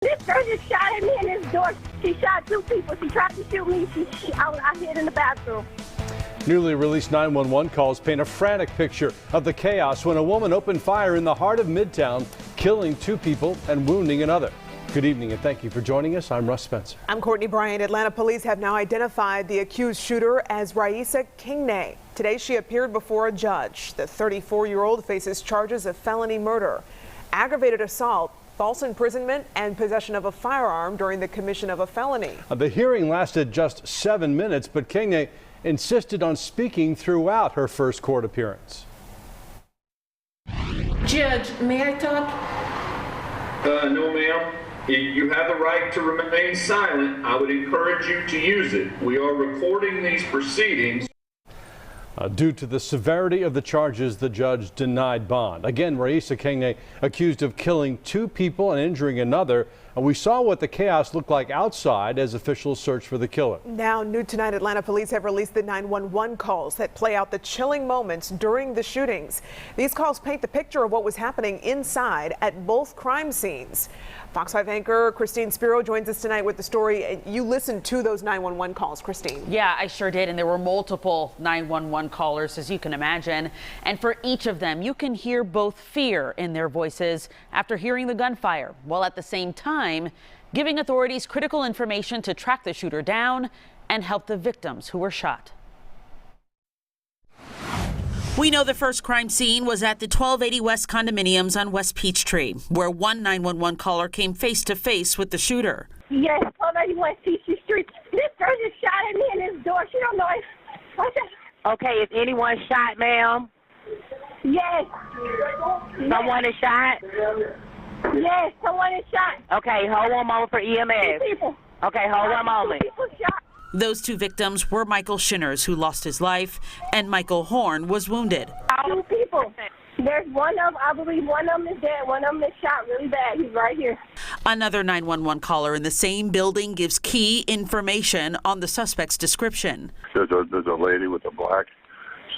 This girl just shot at me in this door. She shot two people. She tried to shoot me. I hid in the bathroom. Newly released 911 calls paint a frantic picture of the chaos when a woman opened fire in the heart of Midtown, killing two people and wounding another. Good evening and thank you for joining us. I'm Russ Spencer. I'm Courtney Bryant. Atlanta police have now identified the accused shooter as Raisa Kingney. Today she appeared before a judge. The 34-year-old faces charges of felony murder, aggravated assault, false imprisonment, and possession of a firearm during the commission of a felony. The hearing lasted just 7 minutes, but Kingney insisted on speaking throughout her first court appearance. Judge, may I talk? No, ma'am. If you have the right to remain silent, I would encourage you to use it. We are recording these proceedings. Due to the severity of the charges, the judge denied bond. Again, Raisa Kingney accused of killing two people and injuring another. We saw what the chaos looked like outside as officials searched for the killer. Now, new tonight, Atlanta police have released the 911 calls that play out the chilling moments during the shootings. These calls paint the picture of what was happening inside at both crime scenes. Fox 5 anchor Christine Spiro joins us tonight with the story. You listened to those 911 calls, Christine. Yeah, I sure did. And there were multiple 911 callers, as you can imagine. And for each of them, you can hear both fear in their voices after hearing the gunfire, while at the same time giving authorities critical information to track the shooter down and help the victims who were shot. We know the first crime scene was at the 1280 West condominiums on West Peachtree, where one 911 caller came face to face with the shooter. Yes, 1280 West Peachtree Street. This girl just shot at me in this door. She don't know it. Okay, is anyone shot, ma'am? Yes. Someone is shot? Yes, someone is shot. Okay, hold one moment for EMS. Two people. Okay, hold one moment. Two people shot. Those two victims were Michael Shinners, who lost his life, and Michael Horn was wounded. Two people. There's one of them, I believe one of them is dead. One of them is shot really bad. He's right here. Another 911 caller in the same building gives key information on the suspect's description. There's a lady with a black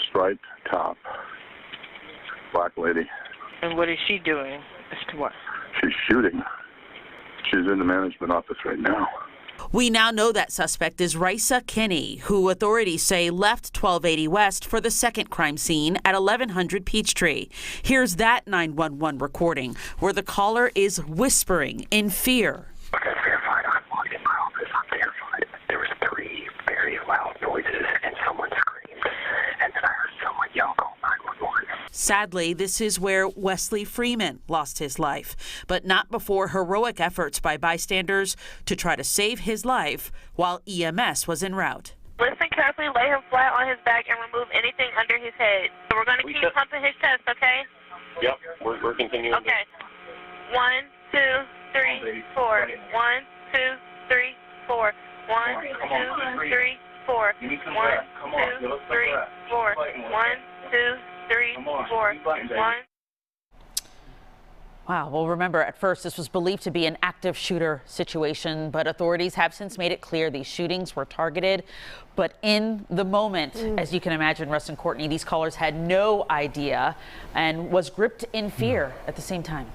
striped top. Black lady. And what is she doing? As to what? She's shooting. She's in the management office right now. We now know that suspect is Raisa Kingney, who authorities say left 1280 West for the second crime scene at 1100 Peachtree. Here's that 911 recording where the caller is whispering in fear. Okay, verified. I'm walking in my office. I'm terrified. There was 3 very loud noises and someone screamed. And then I heard someone yell, call 911. Sadly, this is where Wesley Freeman lost his life, but not before heroic efforts by bystanders to try to save his life while EMS was en route. Listen carefully, lay him flat on his back, and remove anything under his head. We're going to keep pumping his chest, okay? Yep, we're continuing. Okay. 1, 2, 3, 4. 1, 2, 3, 4. 1, 2, 3, 4. 1, 2, 3, 4. 1, 2, 3, 4. 1. Wow. Well, remember, at first, this was believed to be an active shooter situation, but authorities have since made it clear these shootings were targeted. But in the moment, as you can imagine, Russ and Courtney, these callers had no idea and was gripped in fear at the same time.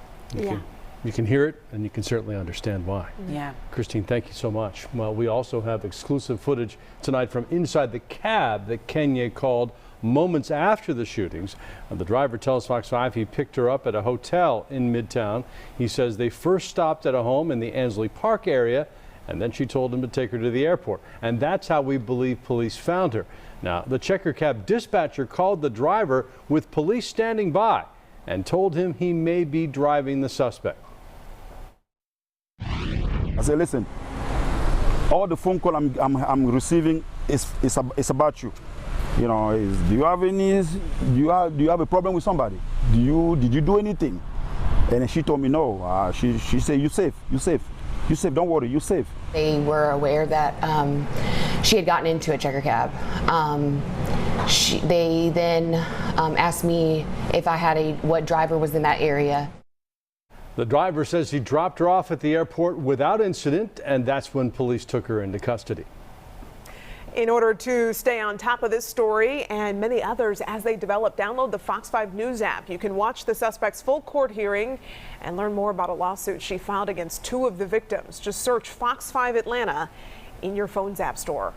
You can hear it, and you can certainly understand why. Yeah. Christine, thank you so much. Well, we also have exclusive footage tonight from inside the cab that Kingney called moments after the shootings. The driver tells Fox 5 he picked her up at a hotel in Midtown. He says they first stopped at a home in the Ansley Park area, and then she told him to take her to the airport. And that's how we believe police found her. Now, the checker cab dispatcher called the driver with police standing by and told him he may be driving the suspect. I said, listen, all the phone call I'm receiving is about you. You know, do you have a problem with somebody? Did you do anything? And she told me no. She said, you safe, don't worry, you safe. They were aware that she had gotten into a checker cab. They then asked me if I had what driver was in that area. The driver says he dropped her off at the airport without incident, and that's when police took her into custody. In order to stay on top of this story and many others as they develop, download the Fox 5 News app. You can watch the suspect's full court hearing and learn more about a lawsuit she filed against 2 of the victims. Just search Fox 5 Atlanta in your phone's app store.